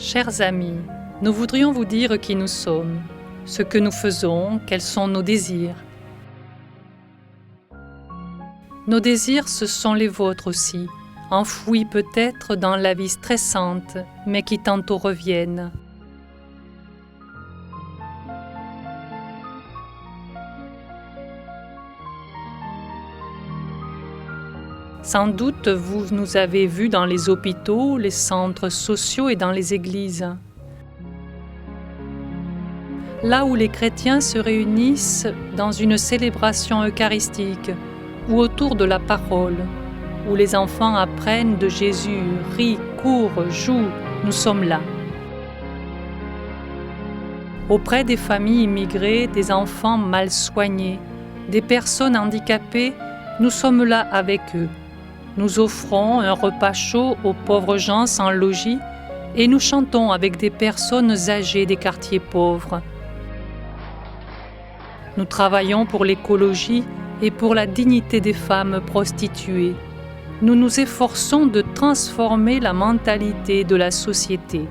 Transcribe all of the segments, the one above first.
Chers amis, nous voudrions vous dire qui nous sommes, ce que nous faisons, quels sont nos désirs. Nos désirs, ce sont les vôtres aussi, enfouis peut-être dans la vie stressante, mais qui tantôt reviennent. Sans doute, vous nous avez vus dans les hôpitaux, les centres sociaux et dans les églises. Là où les chrétiens se réunissent dans une célébration eucharistique ou autour de la parole, où les enfants apprennent de Jésus, rient, courent, jouent, nous sommes là. Auprès des familles immigrées, des enfants mal soignés, des personnes handicapées, nous sommes là avec eux. Nous offrons un repas chaud aux pauvres gens sans logis et nous chantons avec des personnes âgées des quartiers pauvres. Nous travaillons pour l'écologie et pour la dignité des femmes prostituées. Nous nous efforçons de transformer la mentalité de la société.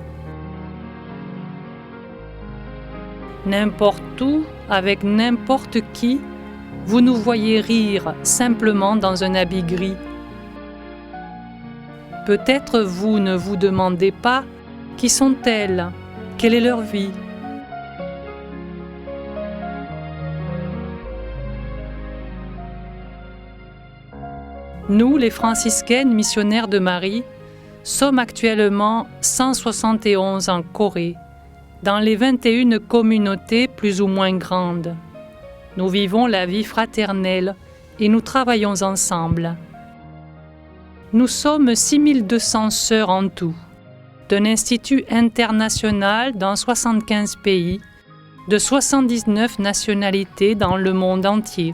N'importe où, avec n'importe qui, vous nous voyez rire simplement dans un habit gris. Peut-être vous ne vous demandez pas qui sont-elles, quelle est leur vie. Nous, les franciscaines missionnaires de Marie, sommes actuellement 171 en Corée, dans les 21 communautés plus ou moins grandes. Nous vivons la vie fraternelle et nous travaillons ensemble. Nous sommes 6200 sœurs en tout, d'un institut international dans 75 pays, de 79 nationalités dans le monde entier.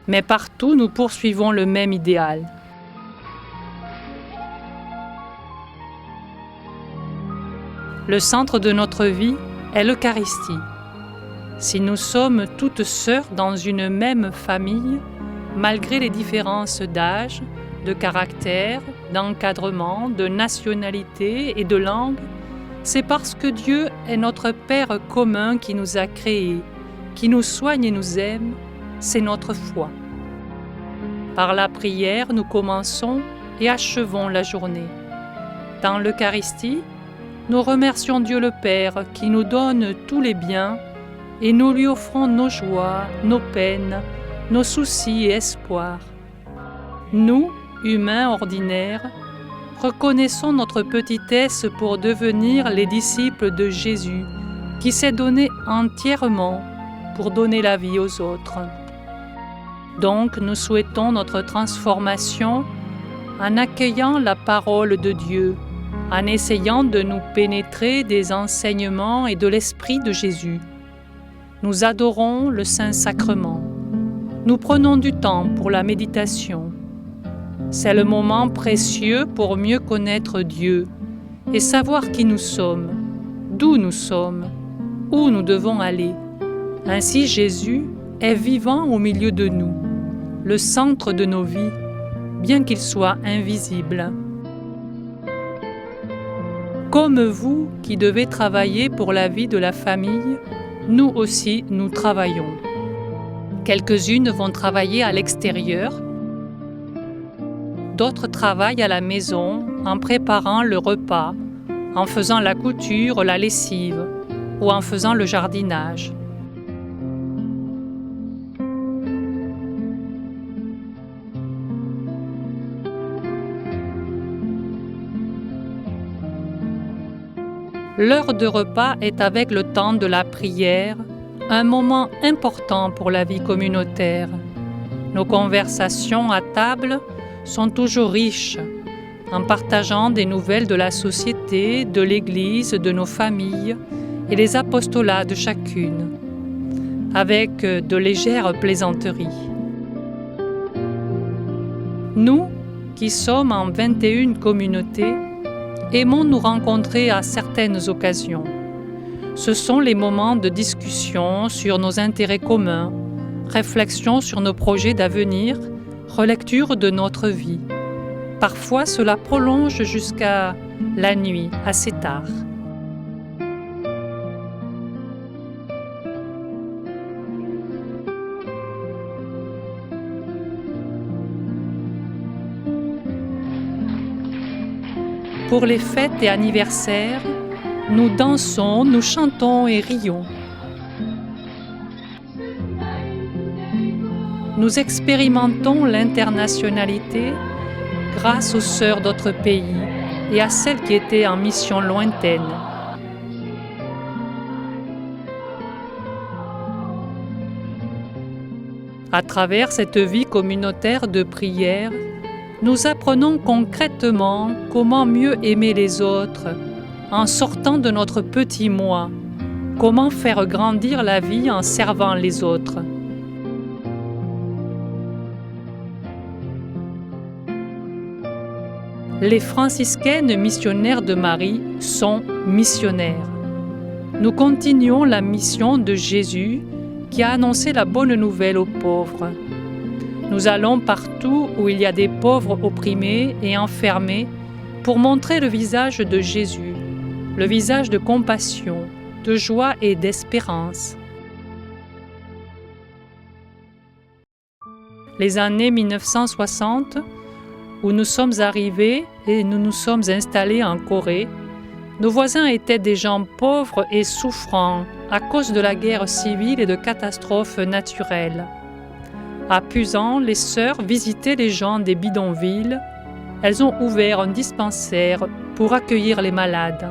Mais partout, nous poursuivons le même idéal. Le centre de notre vie est l'Eucharistie. Si nous sommes toutes sœurs dans une même famille, malgré les différences d'âge, de caractère, d'encadrement, de nationalité et de langue, c'est parce que Dieu est notre Père commun qui nous a créés, qui nous soigne et nous aime, c'est notre foi. Par la prière, nous commençons et achevons la journée. Dans l'Eucharistie, nous remercions Dieu le Père qui nous donne tous les biens et nous lui offrons nos joies, nos peines, nos soucis et espoirs. Nous, humains ordinaires, reconnaissons notre petitesse pour devenir les disciples de Jésus qui s'est donné entièrement pour donner la vie aux autres. Donc, nous souhaitons notre transformation en accueillant la parole de Dieu, en essayant de nous pénétrer des enseignements et de l'Esprit de Jésus. Nous adorons le Saint-Sacrement. Nous prenons du temps pour la méditation. C'est le moment précieux pour mieux connaître Dieu et savoir qui nous sommes, d'où nous sommes, où nous devons aller. Ainsi, Jésus est vivant au milieu de nous, le centre de nos vies, bien qu'il soit invisible. Comme vous qui devez travailler pour la vie de la famille, nous aussi nous travaillons. Quelques-unes vont travailler à l'extérieur, d'autres travaillent à la maison en préparant le repas, en faisant la couture, la lessive ou en faisant le jardinage. L'heure de repas est avec le temps de la prière, un moment important pour la vie communautaire. Nos conversations à table sont toujours riches, en partageant des nouvelles de la société, de l'Église, de nos familles et les apostolats de chacune, avec de légères plaisanteries. Nous, qui sommes en 21 communautés, aimons nous rencontrer à certaines occasions. Ce sont les moments de discussion sur nos intérêts communs, réflexion sur nos projets d'avenir, relecture de notre vie, Parfois, cela prolonge jusqu'à la nuit, assez tard. Pour les fêtes et anniversaires, nous dansons, nous chantons et rions. Nous expérimentons l'internationalité grâce aux sœurs d'autres pays et à celles qui étaient en mission lointaine. À travers cette vie communautaire de prière, nous apprenons concrètement comment mieux aimer les autres en sortant de notre petit moi, comment faire grandir la vie en servant les autres. Les franciscaines missionnaires de Marie sont missionnaires. Nous continuons la mission de Jésus qui a annoncé la bonne nouvelle aux pauvres. Nous allons partout où il y a des pauvres opprimés et enfermés pour montrer le visage de Jésus, le visage de compassion, de joie et d'espérance. Les années 1960, où nous sommes arrivés et nous nous sommes installés en Corée, nos voisins étaient des gens pauvres et souffrants à cause de la guerre civile et de catastrophes naturelles. À Pusan, les sœurs visitaient les gens des bidonvilles. Elles ont ouvert un dispensaire pour accueillir les malades.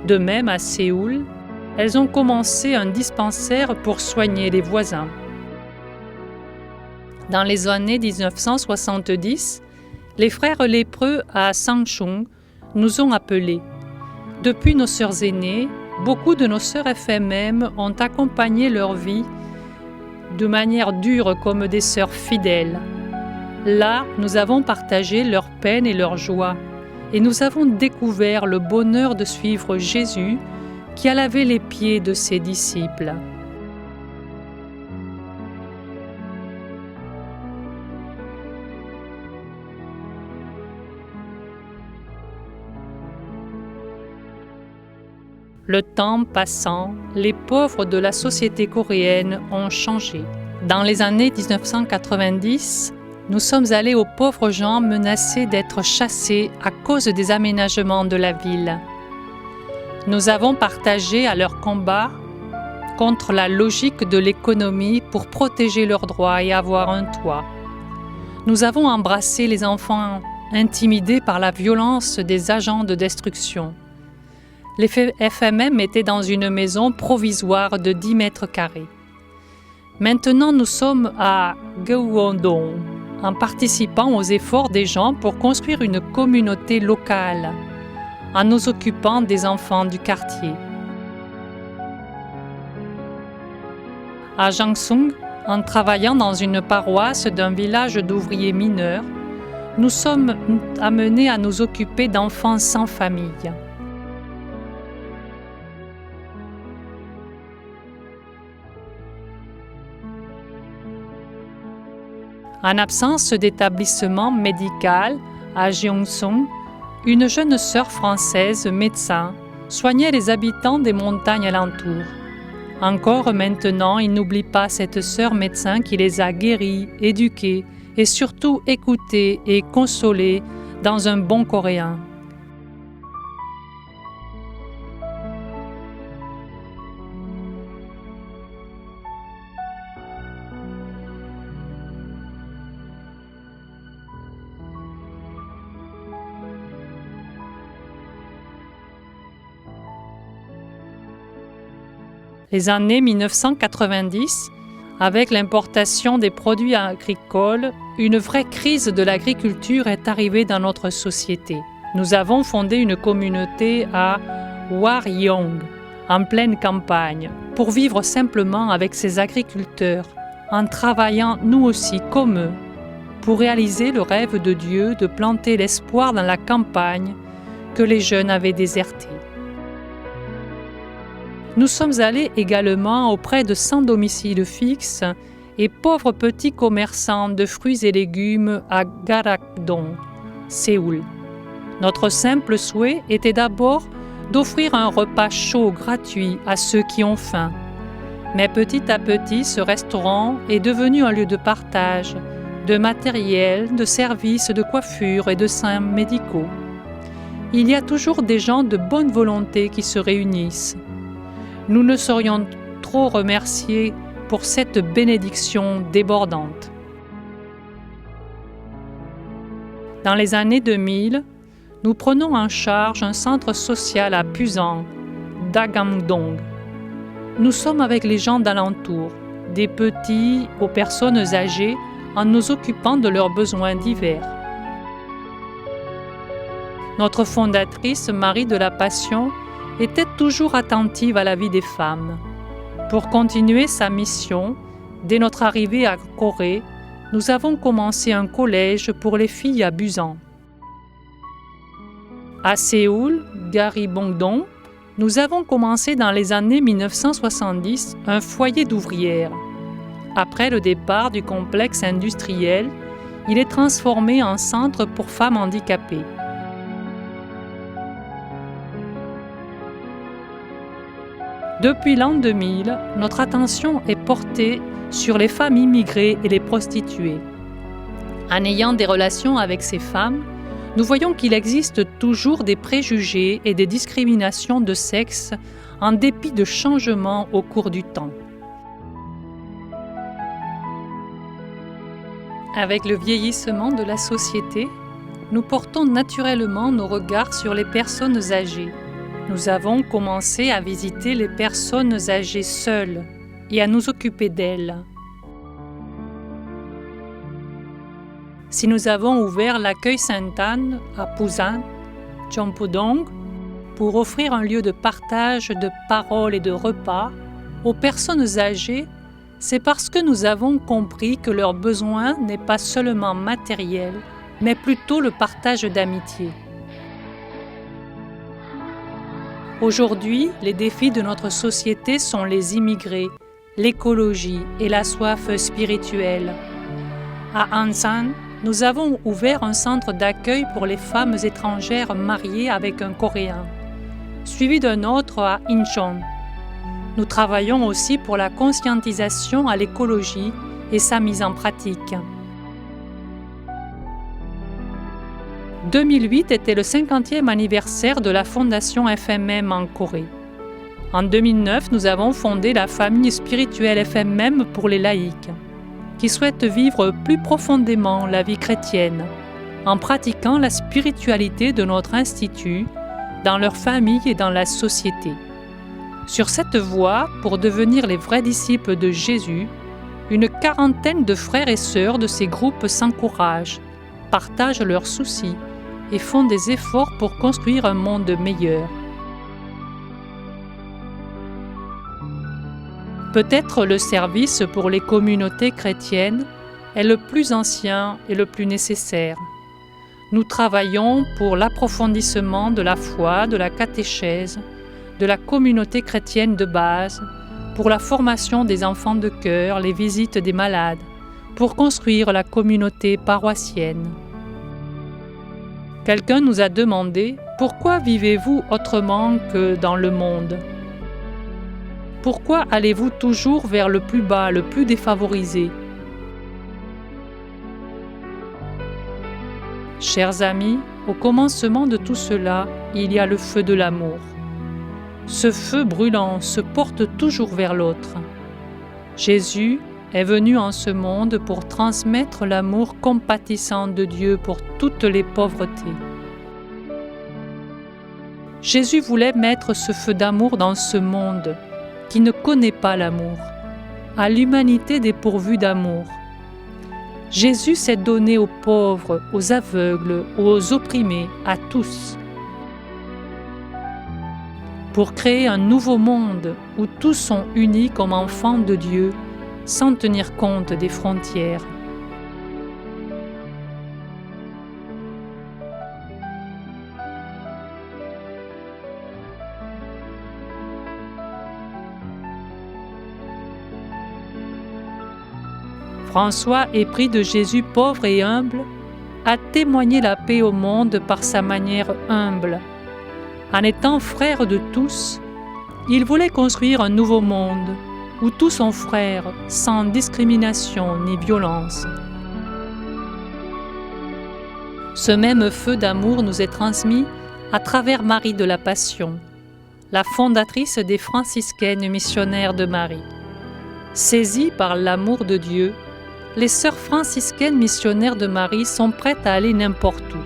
De même, à Séoul, elles ont commencé un dispensaire pour soigner les voisins. Dans les années 1970, les frères lépreux à Sangchung nous ont appelés. Depuis nos sœurs aînées, beaucoup de nos sœurs FMM ont accompagné leur vie de manière dure comme des sœurs fidèles. Là, nous avons partagé leur peine et leur joie, et nous avons découvert le bonheur de suivre Jésus qui a lavé les pieds de ses disciples. Le temps passant, les pauvres de la société coréenne ont changé. Dans les années 1990, nous sommes allés aux pauvres gens menacés d'être chassés à cause des aménagements de la ville. Nous avons partagé à leur combat contre la logique de l'économie pour protéger leurs droits et avoir un toit. Nous avons embrassé les enfants intimidés par la violence des agents de destruction. Les FMM étaient dans une maison provisoire de 10 mètres carrés. Maintenant, nous sommes à Gyeongdong, en participant aux efforts des gens pour construire une communauté locale, en nous occupant des enfants du quartier. À Jangsung, en travaillant dans une paroisse d'un village d'ouvriers mineurs, nous sommes amenés à nous occuper d'enfants sans famille. En absence d'établissement médical à Gyeongsong, une jeune sœur française, médecin, soignait les habitants des montagnes alentours. Encore maintenant, ils n'oublient pas cette sœur médecin qui les a guéris, éduqués et surtout écoutés et consolés dans un bon coréen. Les années 1990, avec l'importation des produits agricoles, une vraie crise de l'agriculture est arrivée dans notre société. Nous avons fondé une communauté à Hwaryong, en pleine campagne, pour vivre simplement avec ces agriculteurs, en travaillant nous aussi comme eux, pour réaliser le rêve de Dieu de planter l'espoir dans la campagne que les jeunes avaient désertée. Nous sommes allés également auprès de 100 domiciles fixes et pauvres petits commerçants de fruits et légumes à Garakdong, Séoul. Notre simple souhait était d'abord d'offrir un repas chaud gratuit à ceux qui ont faim. Mais petit à petit, ce restaurant est devenu un lieu de partage, de matériel, de services, de coiffure et de soins médicaux. Il y a toujours des gens de bonne volonté qui se réunissent. Nous ne saurions trop remercier pour cette bénédiction débordante. Dans les années 2000, nous prenons en charge un centre social à Pusan, Dagamdong. Nous sommes avec les gens d'alentour, des petits aux personnes âgées, en nous occupant de leurs besoins divers. Notre fondatrice, Marie de la Passion, était toujours attentive à la vie des femmes. Pour continuer sa mission, dès notre arrivée à Corée, nous avons commencé un collège pour les filles à Busan. À Séoul, Garibongdong, nous avons commencé dans les années 1970 un foyer d'ouvrières. Après le départ du complexe industriel, il est transformé en centre pour femmes handicapées. Depuis l'an 2000, notre attention est portée sur les femmes immigrées et les prostituées. En ayant des relations avec ces femmes, nous voyons qu'il existe toujours des préjugés et des discriminations de sexe en dépit de changements au cours du temps. Avec le vieillissement de la société, nous portons naturellement nos regards sur les personnes âgées. Nous avons commencé à visiter les personnes âgées seules et à nous occuper d'elles. Si nous avons ouvert l'accueil Sainte-Anne à Busan, Jeonpudong, pour offrir un lieu de partage de paroles et de repas aux personnes âgées, c'est parce que nous avons compris que leur besoin n'est pas seulement matériel, mais plutôt le partage d'amitié. Aujourd'hui, les défis de notre société sont les immigrés, l'écologie et la soif spirituelle. À Ansan, nous avons ouvert un centre d'accueil pour les femmes étrangères mariées avec un Coréen, suivi d'un autre à Incheon. Nous travaillons aussi pour la conscientisation à l'écologie et sa mise en pratique. 2008 était le 50e anniversaire de la fondation FMM en Corée. En 2009, nous avons fondé la famille spirituelle FMM pour les laïcs, qui souhaitent vivre plus profondément la vie chrétienne, en pratiquant la spiritualité de notre institut, dans leur famille et dans la société. Sur cette voie, pour devenir les vrais disciples de Jésus, une quarantaine de frères et sœurs de ces groupes s'encouragent, partagent leurs soucis et font des efforts pour construire un monde meilleur. Peut-être le service pour les communautés chrétiennes est le plus ancien et le plus nécessaire. Nous travaillons pour l'approfondissement de la foi, de la catéchèse, de la communauté chrétienne de base, pour la formation des enfants de cœur, les visites des malades, pour construire la communauté paroissienne. Quelqu'un nous a demandé « Pourquoi vivez-vous autrement que dans le monde ?» Pourquoi allez-vous toujours vers le plus bas, le plus défavorisé? Chers amis, au commencement de tout cela, il y a le feu de l'amour. Ce feu brûlant se porte toujours vers l'autre. Jésus est venu en ce monde pour transmettre l'amour compatissant de Dieu pour toutes les pauvretés. Jésus voulait mettre ce feu d'amour dans ce monde qui ne connaît pas l'amour, à l'humanité dépourvue d'amour. Jésus s'est donné aux pauvres, aux aveugles, aux opprimés, à tous, pour créer un nouveau monde où tous sont unis comme enfants de Dieu, sans tenir compte des frontières. François, épris de Jésus pauvre et humble, a témoigné la paix au monde par sa manière humble. En étant frère de tous, il voulait construire un nouveau monde où tous sont frères, sans discrimination ni violence. Ce même feu d'amour nous est transmis à travers Marie de la Passion, la fondatrice des franciscaines missionnaires de Marie. Saisies par l'amour de Dieu, les sœurs franciscaines missionnaires de Marie sont prêtes à aller n'importe où.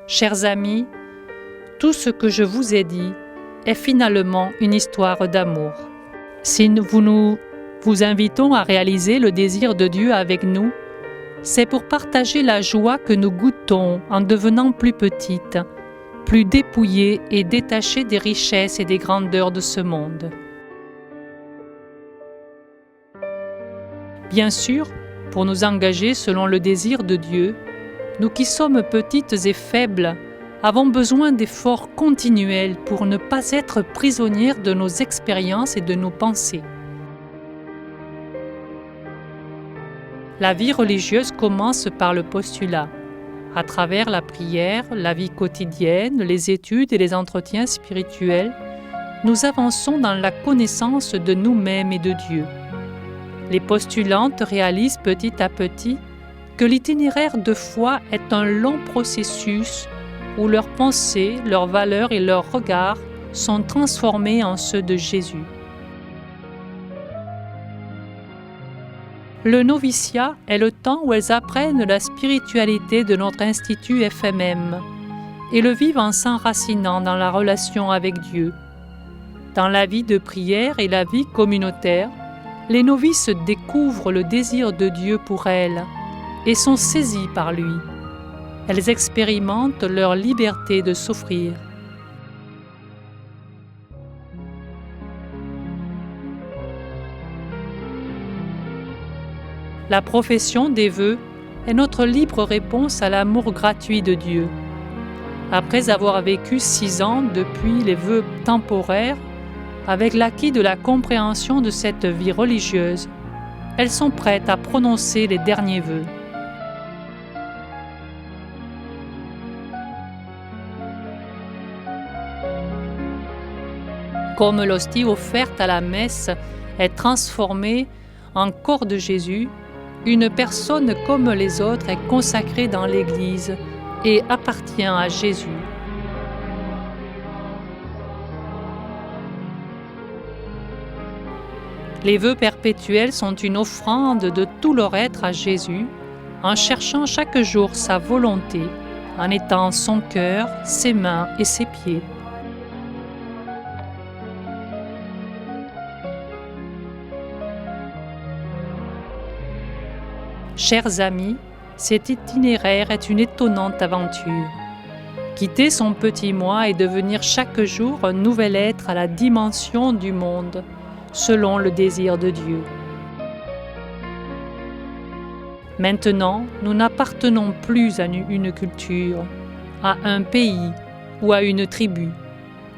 Chers amis, tout ce que je vous ai dit est finalement une histoire d'amour. Si nous vous invitons à réaliser le désir de Dieu avec nous, c'est pour partager la joie que nous goûtons en devenant plus petites, plus dépouillées et détachées des richesses et des grandeurs de ce monde. Bien sûr, pour nous engager selon le désir de Dieu, nous qui sommes petites et faibles, avons besoin d'efforts continuels pour ne pas être prisonnières de nos expériences et de nos pensées. La vie religieuse commence par le postulat. À travers la prière, la vie quotidienne, les études et les entretiens spirituels, nous avançons dans la connaissance de nous-mêmes et de Dieu. Les postulantes réalisent petit à petit que l'itinéraire de foi est un long processus où leurs pensées, leurs valeurs et leurs regards sont transformés en ceux de Jésus. Le noviciat est le temps où elles apprennent la spiritualité de notre institut FMM et le vivent en s'enracinant dans la relation avec Dieu. Dans la vie de prière et la vie communautaire, les novices découvrent le désir de Dieu pour elles et sont saisies par lui. Elles expérimentent leur liberté de souffrir. La profession des vœux est notre libre réponse à l'amour gratuit de Dieu. Après avoir vécu 6 ans depuis les vœux temporaires, avec l'acquis de la compréhension de cette vie religieuse, elles sont prêtes à prononcer les derniers vœux. Comme l'hostie offerte à la messe est transformée en corps de Jésus, une personne comme les autres est consacrée dans l'Église et appartient à Jésus. Les vœux perpétuels sont une offrande de tout leur être à Jésus, en cherchant chaque jour sa volonté, en étant son cœur, ses mains et ses pieds. Chers amis, cet itinéraire est une étonnante aventure. Quitter son petit moi et devenir chaque jour un nouvel être à la dimension du monde, selon le désir de Dieu. Maintenant, nous n'appartenons plus à une culture, à un pays ou à une tribu.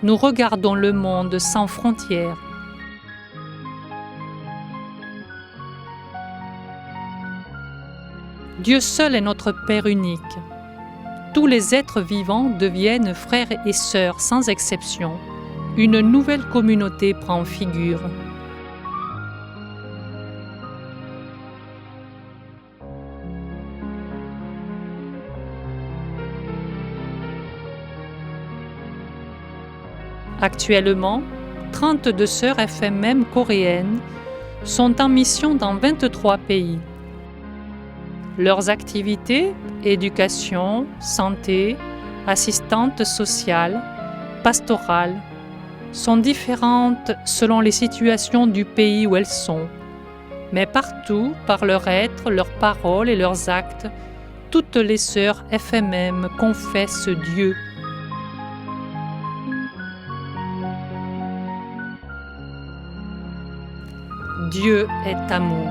Nous regardons le monde sans frontières. Dieu seul est notre Père unique. Tous les êtres vivants deviennent frères et sœurs sans exception. Une nouvelle communauté prend figure. Actuellement, 32 sœurs FMM coréennes sont en mission dans 23 pays. Leurs activités, éducation, santé, assistante sociale, pastorale, sont différentes selon les situations du pays où elles sont. Mais partout, par leur être, leurs paroles et leurs actes, toutes les sœurs FMM confessent Dieu. Dieu est amour.